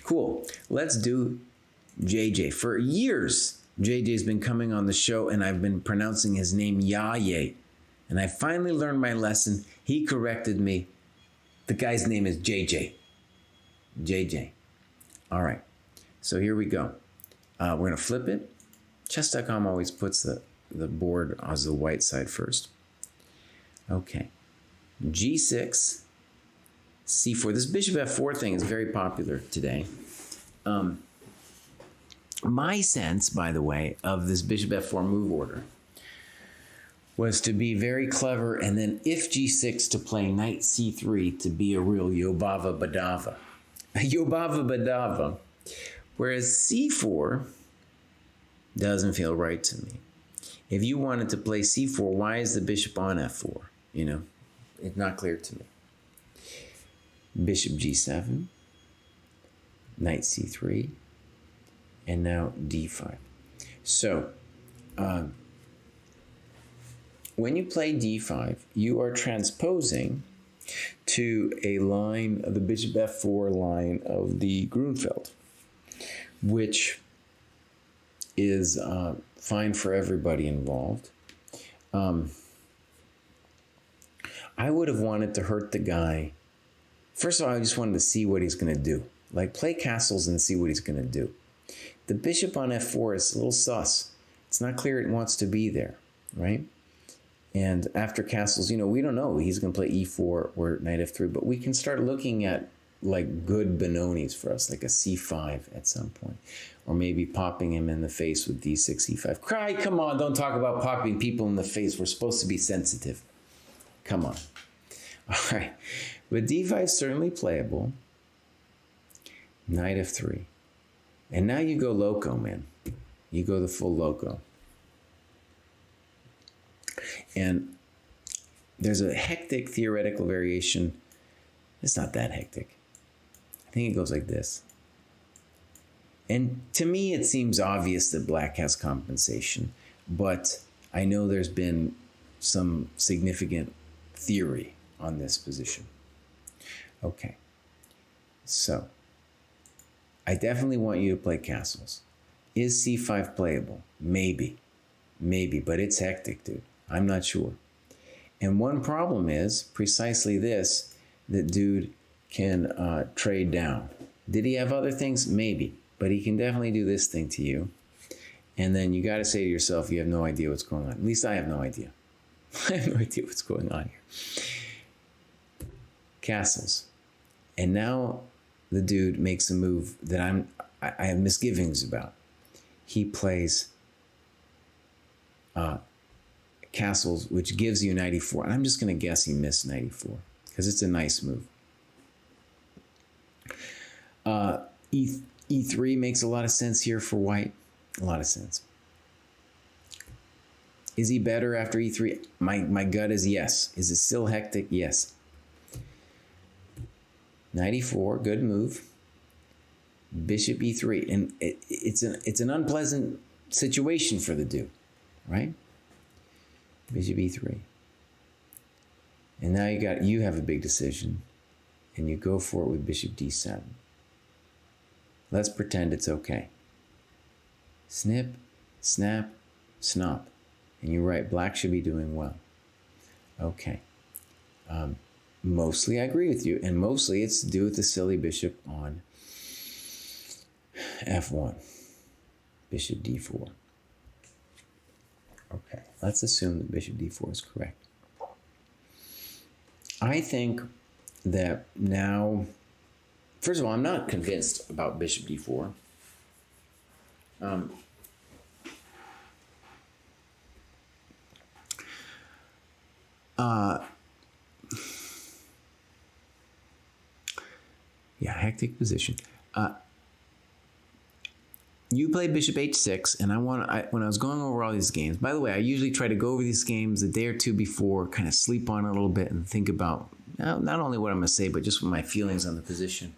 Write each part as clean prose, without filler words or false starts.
Cool. Let's do JJ. For years, JJ's been coming on the show, and I've been pronouncing his name Yaye. And I finally learned my lesson. He corrected me. The guy's name is JJ. JJ. All right. So here we go. We're going to flip it. Chess.com always puts the board as the white side first. Okay. G6, C4. This bishop F4 thing is very popular today. My sense, by the way, of this bishop F4 move order was to be very clever, and then if G6 to play knight C3 to be a real Yobava Badava. Yobava Badava. Whereas C4 doesn't feel right to me. If you wanted to play C4, why is the bishop on F4? You know, it's not clear to me. Bishop G7, knight C3, and now D5. So, when you play D5, you are transposing to a line of the bishop F4 line of the Grunfeld, which is fine for everybody involved. I would have wanted to hurt the guy. First of all, I just wanted to see what he's going to do. Like, play castles and see what he's going to do. The bishop on F4 is a little sus. It's not clear it wants to be there, right? And after castles, you know, we don't know. He's going to play E4 or knight F3, but we can start looking at like good Benonis for us, like a C5 at some point. Or maybe popping him in the face with D6, E5. Cry, come on, don't talk about popping people in the face. We're supposed to be sensitive. Come on. All right. But D5 is certainly playable. Knight F3. And now you go loco, man. You go the full loco. And there's a hectic theoretical variation. It's not that hectic. I think it goes like this. And to me, it seems obvious that black has compensation, but I know there's been some significant theory on this position. Okay. So, I definitely want you to play castles. Is C5 playable? Maybe. Maybe, but it's hectic, dude. I'm not sure. And one problem is precisely this, that dude can trade down. Did he have other things? Maybe. But he can definitely do this thing to you. And then you got to say to yourself, you have no idea what's going on. At least I have no idea. I have no idea what's going on here. Castles. And now the dude makes a move that I have misgivings about. He plays castles, which gives you knight e4. And I'm just going to guess he missed knight e4 because it's a nice move. E3 makes a lot of sense here for white. A lot of sense. Is he better after E3? My gut is yes. Is it still hectic? Yes. Knight E4, good move. Bishop E3, and it's an unpleasant situation for the dude, right? Bishop E3. And now you have a big decision, and you go for it with Bishop D7. Let's pretend it's okay. Snip, snap, snop. And you're right, black should be doing well. Okay. Mostly I agree with you, and mostly it's to do with the silly bishop on F1. Bishop D4. Okay, let's assume that Bishop D4 is correct. I think that now, first of all, I'm not convinced about Bishop D4. Yeah, hectic position. You play Bishop H6, and when I was going over all these games, by the way, I usually try to go over these games a day or two before, kind of sleep on it a little bit and think about not only what I'm going to say, but just my feelings on the position.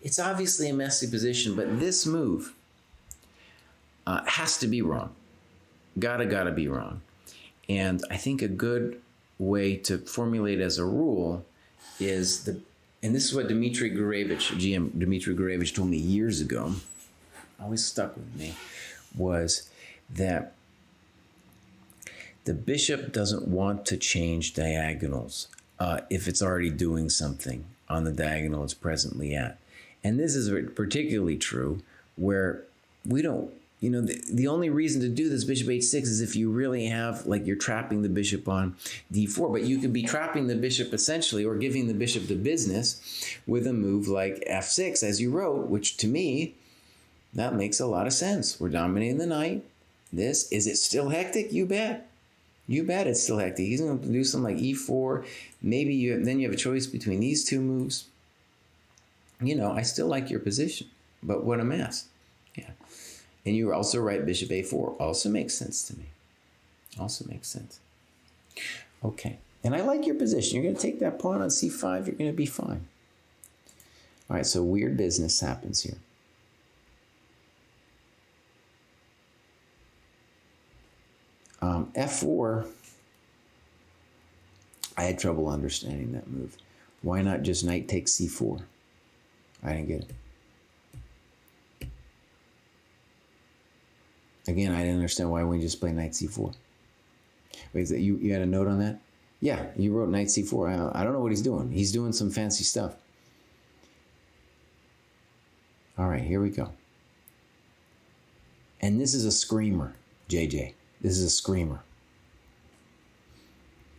It's obviously a messy position, but this move has to be wrong. Gotta be wrong. And I think a good way to formulate as a rule is and this is what Dmitry Gurevich, GM Dmitry Gurevich, told me years ago, always stuck with me, was that the bishop doesn't want to change diagonals if it's already doing something on the diagonal it's presently at. And this is particularly true where we don't, the only reason to do this bishop h6 is if you really have, like, you're trapping the bishop on d4, but you could be trapping the bishop essentially, or giving the bishop the business with a move like f6, as you wrote, which to me, that makes a lot of sense. We're dominating the knight. Is it still hectic? You bet. You bet it's still hectic. He's going to do something like e4. Maybe then you have a choice between these two moves. I still like your position, but what a mess. Yeah. And you were also right, bishop a4. Also makes sense to me. Also makes sense. Okay. And I like your position. You're going to take that pawn on c5. You're going to be fine. All right, so weird business happens here. F4, I had trouble understanding that move. Why not just knight takes c4? I didn't get it. Again, I didn't understand why we just play knight c4. Wait, you had a note on that? Yeah, you wrote knight c4. I don't know what he's doing. He's doing some fancy stuff. All right, here we go. And this is a screamer, JJ. This is a screamer.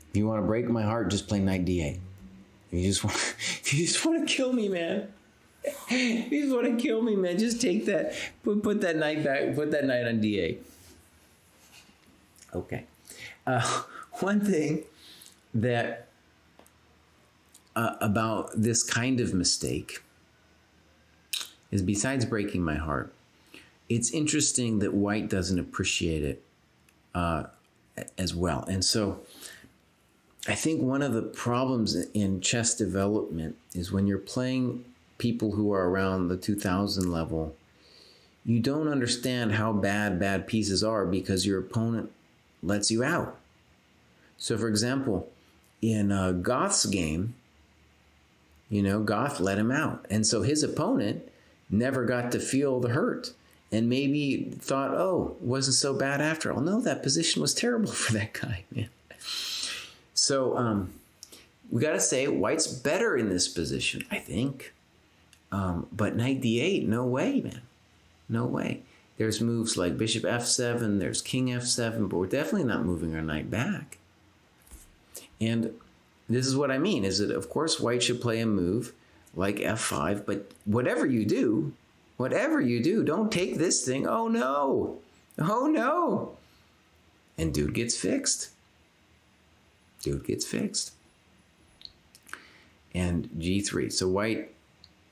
If you want to break my heart, just play knight d8. If you just want to kill me, man. If you just want to kill me, man, just take that, put that knight back, put that knight on d8. Okay. One thing that about this kind of mistake is, besides breaking my heart, it's interesting that white doesn't appreciate it as well. And so I think one of the problems in chess development is when you're playing people who are around the 2000 level, you don't understand how bad pieces are because your opponent lets you out. So for example, in Goth's game, Goth let him out. And so his opponent never got to feel the hurt. And maybe thought, oh, it wasn't so bad after all. No, that position was terrible for that guy, man. So we got to say white's better in this position, I think. But knight d8, no way, man. No way. There's moves like bishop f7, there's king f7, but we're definitely not moving our knight back. And this is what I mean, is that, of course, white should play a move like f5, but whatever you do, don't take this thing. Oh, no. Oh, no. And dude gets fixed. And g3. So white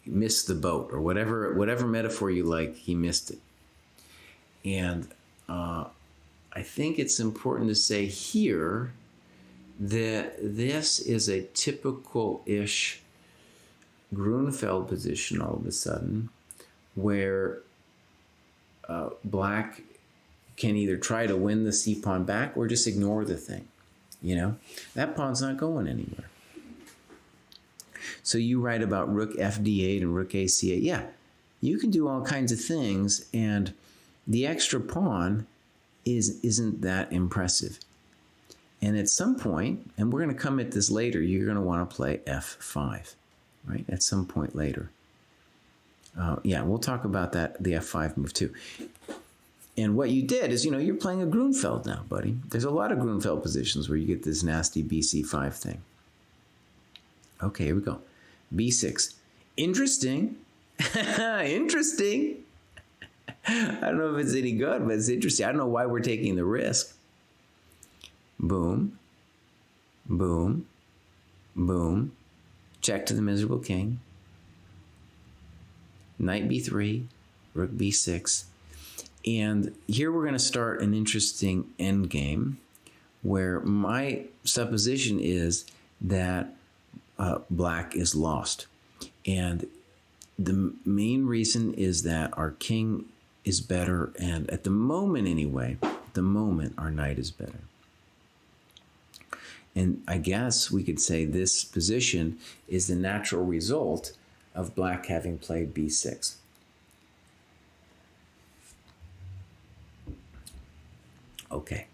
missed the boat, or whatever metaphor you like, he missed it. And I think it's important to say here that this is a typical-ish Grunfeld position all of a sudden, where black can either try to win the c-pawn back or just ignore the thing. That pawn's not going anywhere. So you write about rook fd8 and rook ac8. Yeah, you can do all kinds of things, and the extra pawn isn't that impressive. And at some point, and we're going to come at this later, you're going to want to play f5, right? At some point later. Yeah, we'll talk about that, the f5 move too. And what you did is, you're playing a Grunfeld now, buddy. There's a lot of Grunfeld positions where you get this nasty bc5 thing. Okay, here we go. b6. Interesting. Interesting. I don't know if it's any good, but it's interesting. I don't know why we're taking the risk. Boom. Boom. Boom. Check to the miserable king. Knight b3, rook b6. And here we're going to start an interesting endgame where my supposition is that black is lost. And the main reason is that our king is better, and at the moment anyway, our knight is better. And I guess we could say this position is the natural result of black having played b6. Okay.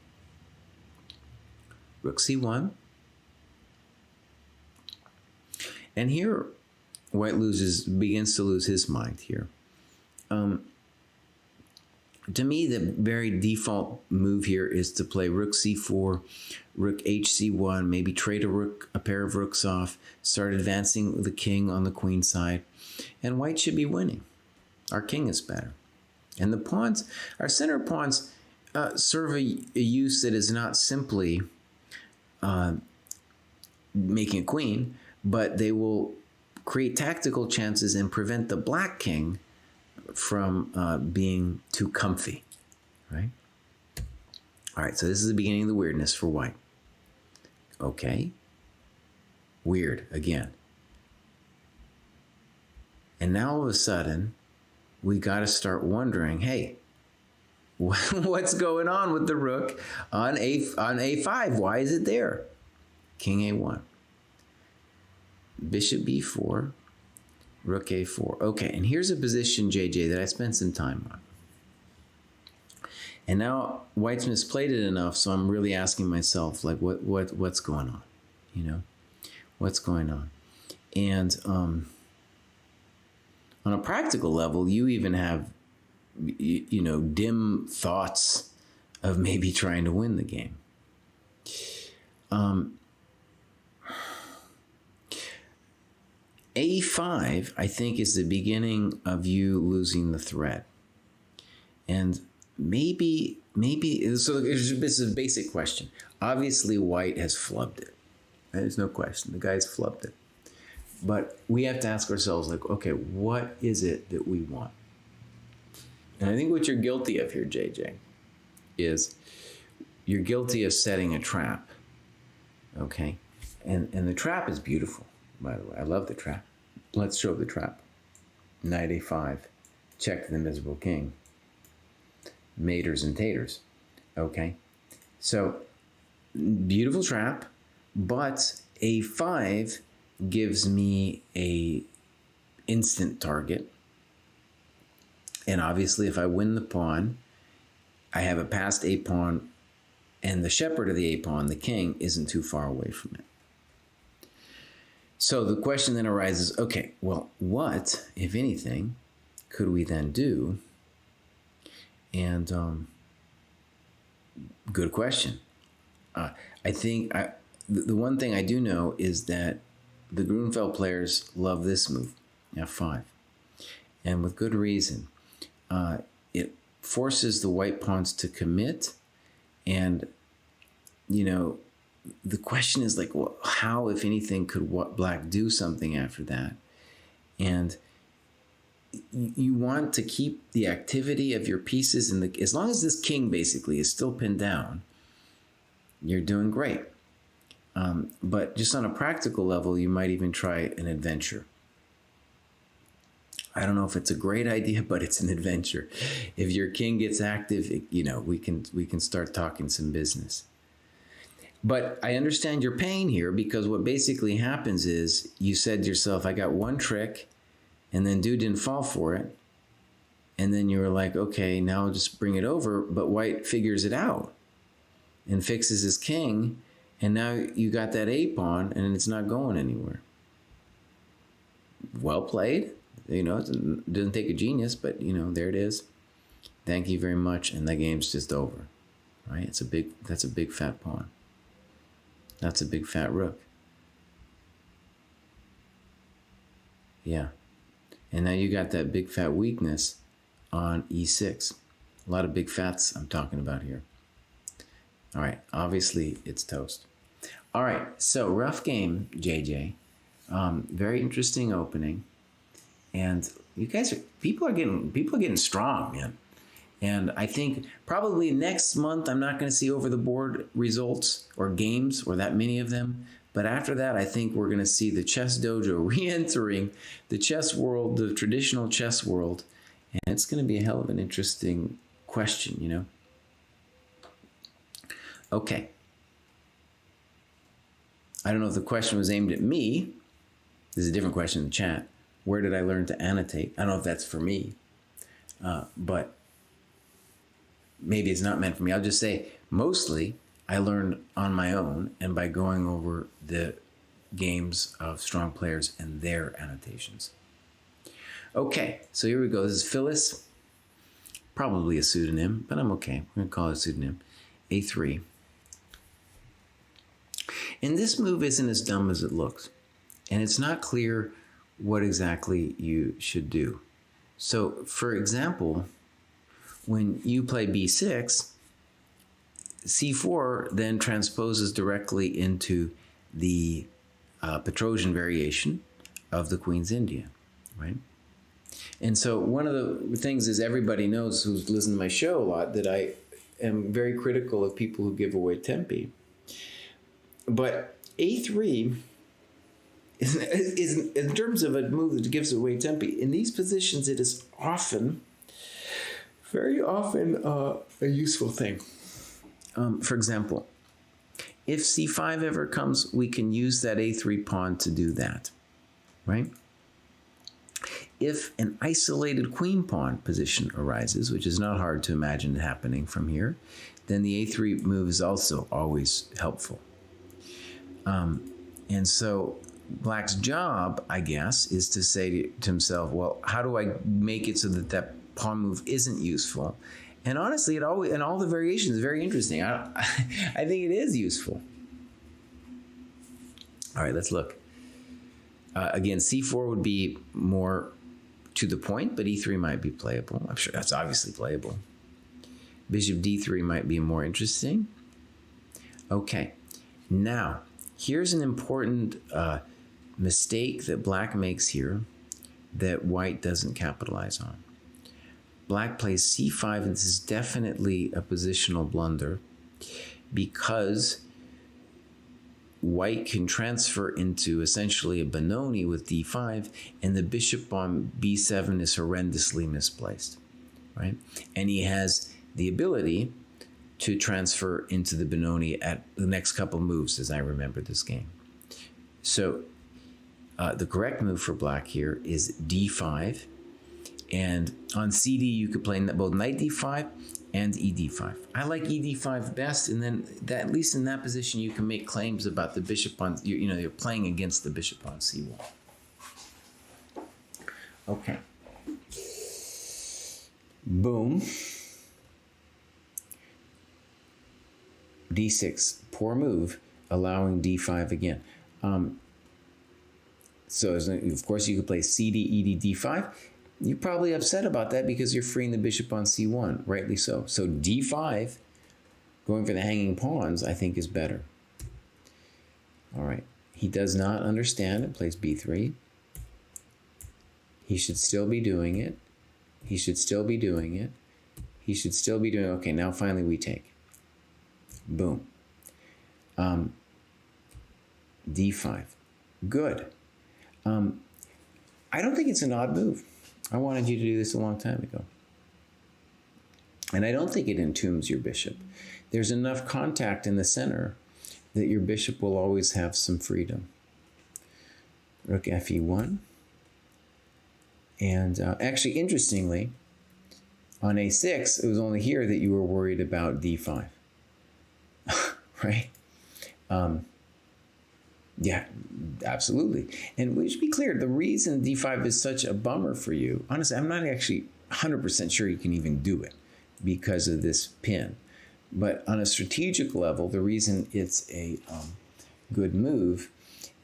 Rook c1. And here, white begins to lose his mind here. To me, the very default move here is to play rook c4, rook hc1, maybe trade a pair of rooks off, start advancing the king on the queen side, and white should be winning. Our king is better. And the pawns, our center pawns, serve a use that is not simply making a queen, but they will create tactical chances and prevent the black king from being too comfy, right? All right, so this is the beginning of the weirdness for white. Okay. Weird again. And now all of a sudden, we got to start wondering, hey, what's going on with the rook on a5? Why is it there? King a1. Bishop b4. Rook a4. Okay, and here's a position, JJ, that I spent some time on. And now white's misplayed it enough, so I'm really asking myself, like, what's going on? You know, what's going on? And on a practical level, you even have, you know, dim thoughts of maybe trying to win the game. A5, I think, is the beginning of you losing the thread. And maybe, so this is a basic question. Obviously, white has flubbed it. There's no question. The guy's flubbed it. But we have to ask ourselves, like, okay, what is it that we want? And I think what you're guilty of here, JJ, is you're guilty of setting a trap. Okay? And the trap is beautiful, by the way. I love the trap. Let's show the trap. Knight a5. Check the miserable king. Maters and taters. Okay? So, beautiful trap, but a5 gives me a instant target. And obviously, if I win the pawn, I have a passed a pawn, and the shepherd of the a pawn, the king, isn't too far away from it. So the question then arises, okay, well, what, if anything, could we then do? And good question. I think the one thing I do know is that the Grunfeld players love this move, f5, and with good reason. It forces the white pawns to commit, and, you know, the question is like, well, how, if anything, could black do something after that? And you want to keep the activity of your pieces, and as long as this king basically is still pinned down, you're doing great. But just on a practical level, you might even try an adventure. I don't know if it's a great idea, but it's an adventure. If your king gets active, you know, we can start talking some business. But I understand your pain here, because what basically happens is you said to yourself, I got one trick, and then dude didn't fall for it. And then you were like, okay, now I'll just bring it over. But white figures it out and fixes his king. And now you got that a pawn, and it's not going anywhere. Well played. You know, it doesn't take a genius, but, you know, there it is. Thank you very much. And the game's just over, right? That's a big fat pawn. That's a big fat rook. Yeah. And now you got that big fat weakness on e6. A lot of big fats I'm talking about here. All right. Obviously, it's toast. All right. So, rough game, JJ. Very interesting opening. And you guys people are getting strong, man. And I think probably next month I'm not going to see over the board results or games, or that many of them. But after that, I think we're going to see the ChessDojo re-entering the chess world, the traditional chess world. And it's going to be a hell of an interesting question, you know. Okay. I don't know if the question was aimed at me. This is a different question in the chat. Where did I learn to annotate? I don't know if that's for me, but maybe it's not meant for me. I'll just say mostly I learned on my own and by going over the games of strong players and their annotations. Okay, so here we go. This is Phyllis, probably a pseudonym, but I'm okay. We're going to call it a pseudonym. A3. And this move isn't as dumb as it looks. And it's not clear what exactly you should do. So, for example, when you play b6, c4 then transposes directly into the Petrosian variation of the Queen's Indian, right? And so one of the things is everybody knows who's listened to my show a lot that I am very critical of people who give away tempi. But a3 is in terms of a move that gives away tempi, in these positions it is often, very often a useful thing. For example, if c5 ever comes, we can use that a3 pawn to do that, right? If an isolated queen pawn position arises, which is not hard to imagine happening from here, then the a3 move is also always helpful. And so Black's job, I guess, is to say to himself, well, how do I make it so that that pawn move isn't useful? And honestly, it always, and all the variations is very interesting. I think it is useful. All right, let's look. Again, c4 would be more to the point, but e3 might be playable. I'm sure that's obviously playable. Bishop d3 might be more interesting. Okay, now here's an important mistake that Black makes here that White doesn't capitalize on. Black plays c5, and this is definitely a positional blunder because White can transfer into essentially a Benoni with d5, and the bishop on b7 is horrendously misplaced, right? And he has the ability to transfer into the Benoni at the next couple moves, as I remember this game. So the correct move for Black here is d5, and on cd you could play both knight d5 and ed5. I like ed5 best, and then that, at least in that position you can make claims about the bishop on, you're playing against the bishop on c1. Okay. Boom. d6, poor move, allowing d5 again. So of course you could play cd, ed, d5. You're probably upset about that because you're freeing the bishop on c1, rightly so. So d5, going for the hanging pawns, I think is better. All right, he does not understand it, plays b3. He should still be doing it. He should still be doing it. He should still be doing it. Okay, now finally we take. Boom. d5. Good. I don't think it's an odd move. I wanted you to do this a long time ago. And I don't think it entombs your bishop. There's enough contact in the center that your bishop will always have some freedom. Rook fe1. And actually, interestingly, on a6, it was only here that you were worried about d5. Right? Yeah, absolutely. And we should be clear, the reason d5 is such a bummer for you, honestly, I'm not actually 100% sure you can even do it because of this pin. But on a strategic level, the reason it's a good move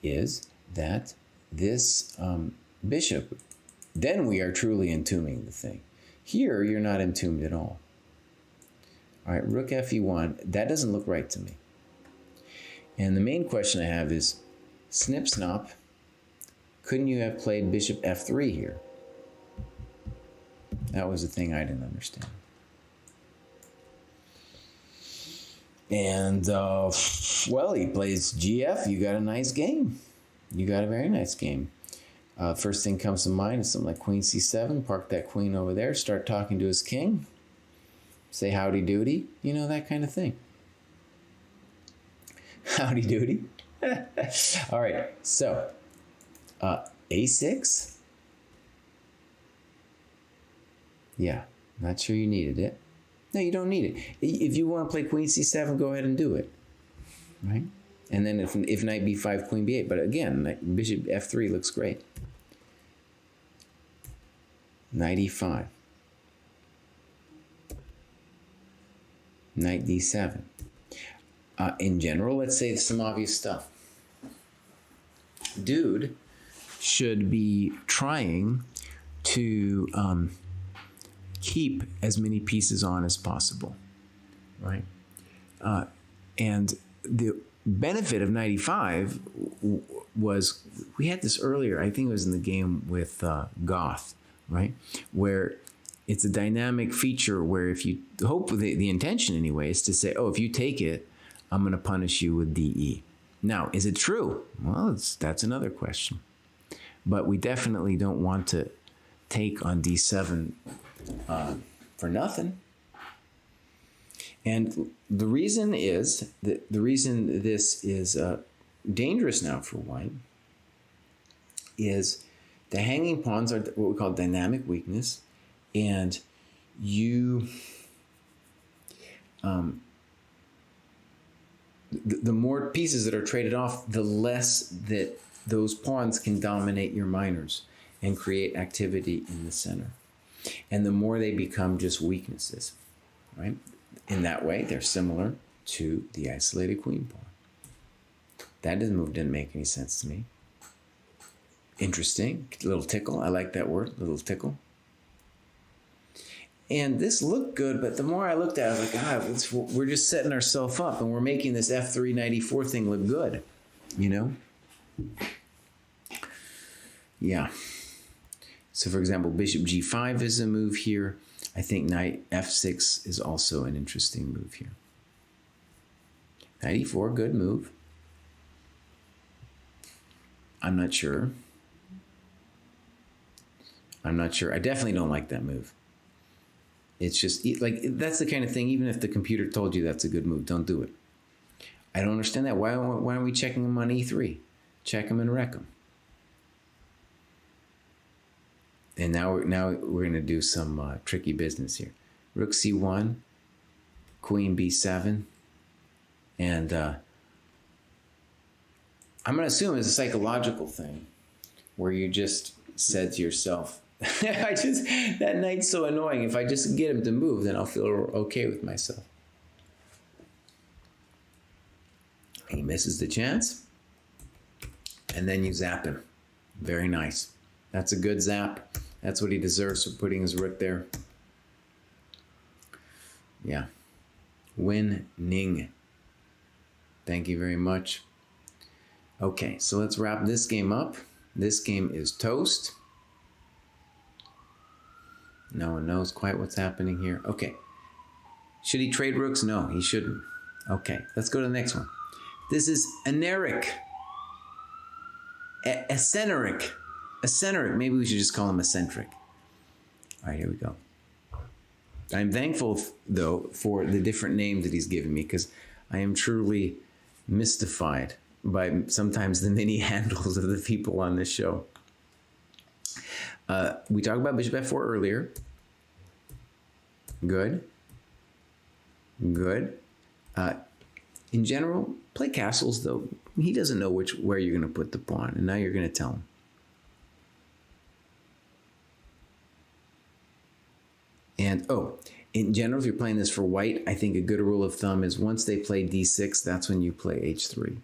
is that this bishop, then we are truly entombing the thing. Here, you're not entombed at all. All right, rook fe1, that doesn't look right to me. And the main question I have is, snip snop, couldn't you have played bishop f3 here? That was the thing I didn't understand. And, well, he plays gf, you got a nice game. You got a very nice game. First thing comes to mind is something like queen c7, park that queen over there, start talking to his king, say howdy doody, that kind of thing. Howdy doody. All right, so a6. Yeah, not sure you needed it. No, you don't need it. If you want to play queen c7, go ahead and do it. Right? And then if knight b5, queen b8. But again, bishop f3 looks great. Knight e5. Knight d7. In general, let's say some obvious stuff. Dude should be trying to keep as many pieces on as possible, right? And the benefit of knight e5 was, we had this earlier, I think it was in the game with Goth, right? Where it's a dynamic feature where if you hope, the intention anyway, is to say, oh, if you take it, I'm going to punish you with DE. Now, is it true? Well, that's another question. But we definitely don't want to take on d7 for nothing. And the reason is that the reason this is dangerous now for white is the hanging pawns are what we call dynamic weakness, and you the more pieces that are traded off, the less that those pawns can dominate your minors and create activity in the center. And the more they become just weaknesses, right? In that way, they're similar to the isolated queen pawn. That move didn't make any sense to me. Interesting, little tickle. I like that word, little tickle. And this looked good, but the more I looked at it, I was like, we're just setting ourselves up and we're making this f3 knight e4 thing look good, you know? Yeah. So for example, bishop g5 is a move here. I think knight f6 is also an interesting move here. Knight e4, good move. I'm not sure. I definitely don't like that move. It's just like, that's the kind of thing, even if the computer told you that's a good move, don't do it. I don't understand that. Why aren't we checking him on e3? Check him and wreck him. And now we're going to do some tricky business here. Rook c1, queen b7, and I'm going to assume it's a psychological thing where you just said to yourself, that knight's so annoying. If I just get him to move, then I'll feel okay with myself. He misses the chance, and then you zap him. Very nice. That's a good zap. That's what he deserves for putting his rook there. Yeah. Winning. Thank you very much. Okay, so let's wrap this game up. This game is toast. No one knows quite what's happening here. Okay. Should he trade rooks? No, he shouldn't. Okay, let's go to the next one. This is Aneric. Eccentric. Eccentric. Maybe we should just call him eccentric. All right, here we go. I'm thankful, though, for the different name that he's given me, because I am truly mystified by sometimes the many handles of the people on this show. We talked about bishop f4 earlier. Good. Good. In general, play castles, though. He doesn't know where you're going to put the pawn, and now you're going to tell him. And, in general, if you're playing this for white, I think a good rule of thumb is once they play d6, that's when you play h3.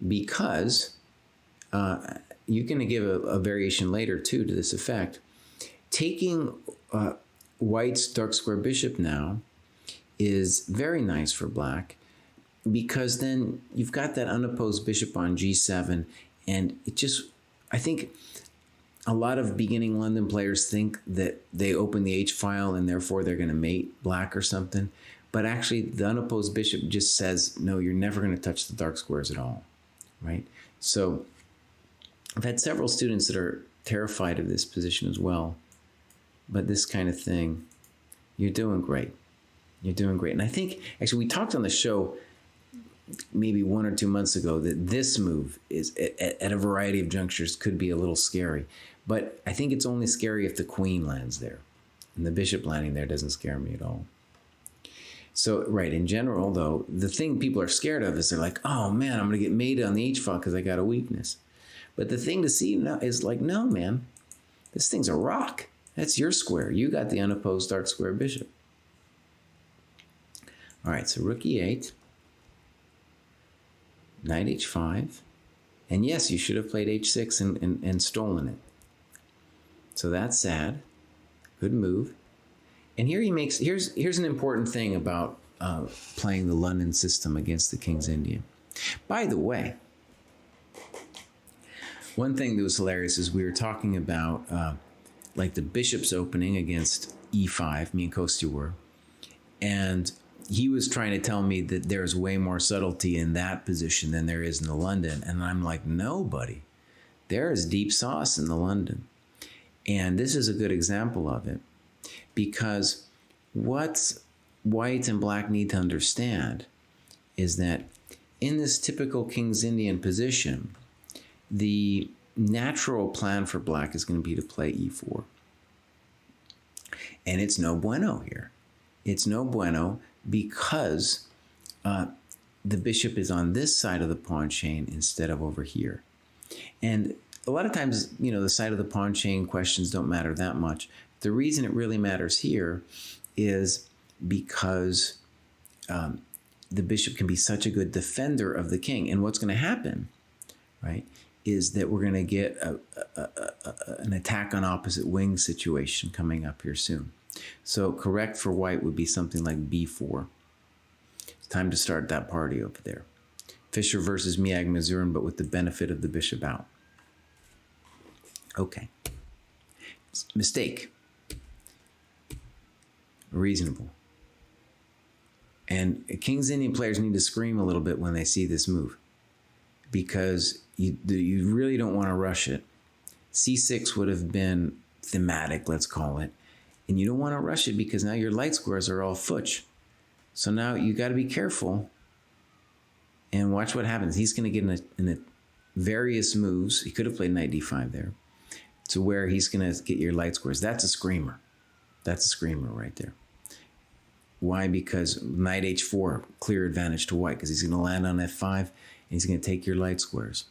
Because you're going to give a variation later, too, to this effect. Taking white's dark square bishop now is very nice for black, because then you've got that unopposed bishop on g7, and it just, I think a lot of beginning London players think that they open the H file and therefore they're going to mate black or something. But actually, the unopposed bishop just says, no, you're never going to touch the dark squares at all, right? So I've had several students that are terrified of this position as well. But this kind of thing, you're doing great. You're doing great. And I think, actually, we talked on the show, maybe 1 or 2 months ago that this move is at a variety of junctures could be a little scary. But I think it's only scary if the queen lands there. And the bishop landing there doesn't scare me at all. So, right, in general, though, the thing people are scared of is they're like, oh, man, I'm going to get mated on the h-file because I got a weakness. But the thing to see now is like, no, man, this thing's a rock. That's your square. You got the unopposed dark square bishop. All right, so rook e8. Knight h5. And yes, you should have played h6 and stolen it. So that's sad. Good move. And here he makes, here's an important thing about playing the London system against the King's Indian. By the way, one thing that was hilarious is we were talking about like the bishop's opening against e5, me and Kostya were, and he was trying to tell me that there's way more subtlety in that position than there is in the London. And I'm like, no, buddy. There is deep sauce in the London. And this is a good example of it. Because what white and black need to understand is that in this typical King's Indian position, the natural plan for black is going to be to play e4. And it's no bueno here. It's no bueno because the bishop is on this side of the pawn chain instead of over here. And a lot of times, you know, the side of the pawn chain questions don't matter that much. The reason it really matters here is because the bishop can be such a good defender of the king. And what's going to happen, right, is that we're going to get an attack on opposite wing situation coming up here soon. So correct for white would be something like b4. It's time to start that party over there. Fischer versus Miag Mazurin, but with the benefit of the bishop out. Okay. Mistake. Reasonable. And King's Indian players need to scream a little bit when they see this move, because you really don't want to rush it. c6 would have been thematic, let's call it. And you don't want to rush it because now your light squares are all futch. So now you got to be careful and watch what happens. He's going to get in a various moves. He could have played knight d5 there, to where he's going to get your light squares. That's a screamer. That's a screamer right there. Why? Because knight h4, clear advantage to white, because he's going to land on f5 and he's going to take your light squares.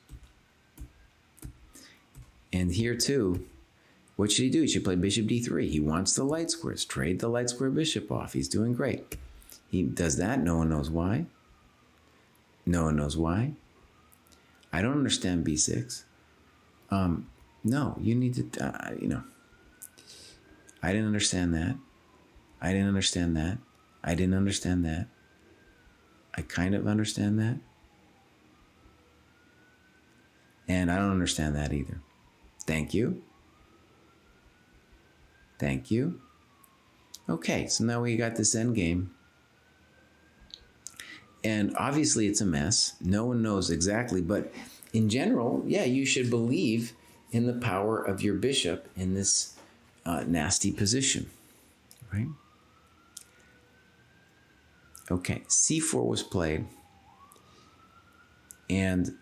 And here too, what should he do? He should play bishop d3. He wants the light squares. Trade the light square bishop off. He's doing great. He does that. No one knows why. No one knows why. I don't understand b6. No, you need to, you know. I didn't understand that. I didn't understand that. I didn't understand that. I kind of understand that. And I don't understand that either. Thank you. Thank you. Okay, so now we got this endgame. And obviously it's a mess. No one knows exactly, but in general, yeah, you should believe in the power of your bishop in this nasty position, right? Okay, c4 was played. And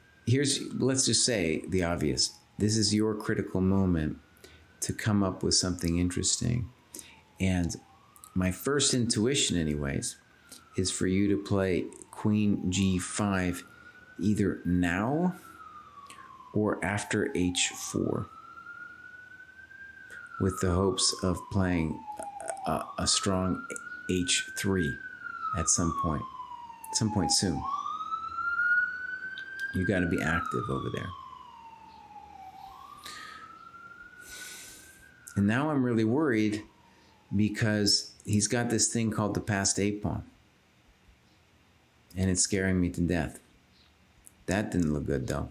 let's just say the obvious. This is your critical moment to come up with something interesting. And my first intuition anyways is for you to play queen g5 either now or after h4, with the hopes of playing a strong h3 at some point soon. You got to be active over there. And now I'm really worried because he's got this thing called the passed a pawn. And it's scaring me to death. That didn't look good though.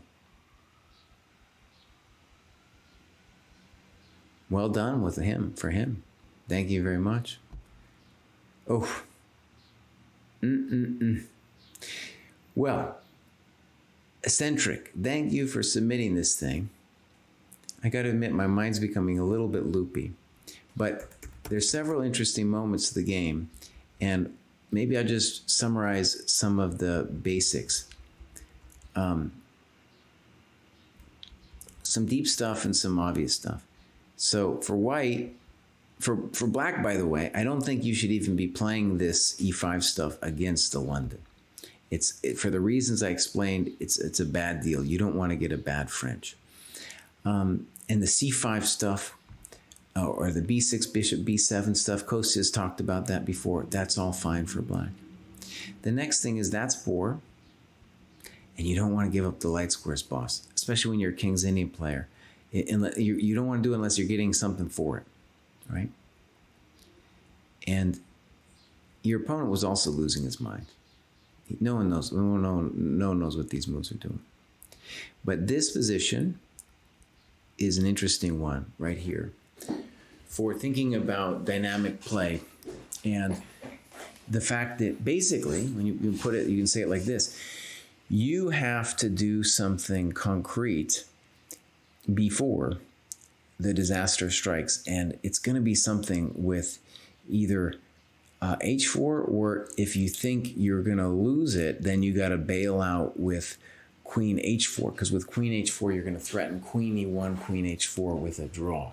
Well done with him, for him. Thank you very much. Oh. Well, Eccentric, thank you for submitting this thing. I got to admit, my mind's becoming a little bit loopy. But there's several interesting moments to the game. And maybe I'll just summarize some of the basics. Some deep stuff and some obvious stuff. So for white, for black, by the way, I don't think you should even be playing this e5 stuff against the London. For the reasons I explained, it's a bad deal. You don't want to get a bad French. And the c5 stuff, or the b6, bishop, b7 stuff, Kostya's talked about that before. That's all fine for black. The next thing is that's poor. And you don't want to give up the light squares, boss, especially when you're a King's Indian player. You don't want to do it unless you're getting something for it, right? And your opponent was also losing his mind. No one knows what these moves are doing. But this position is an interesting one right here for thinking about dynamic play and the fact that basically, when you put it, you can say it like this. You have to do something concrete before the disaster strikes, and it's going to be something with either h4, or if you think you're going to lose it, then you got to bail out with queen h4, because with queen h4 you're going to threaten queen e1, queen h4 with a draw.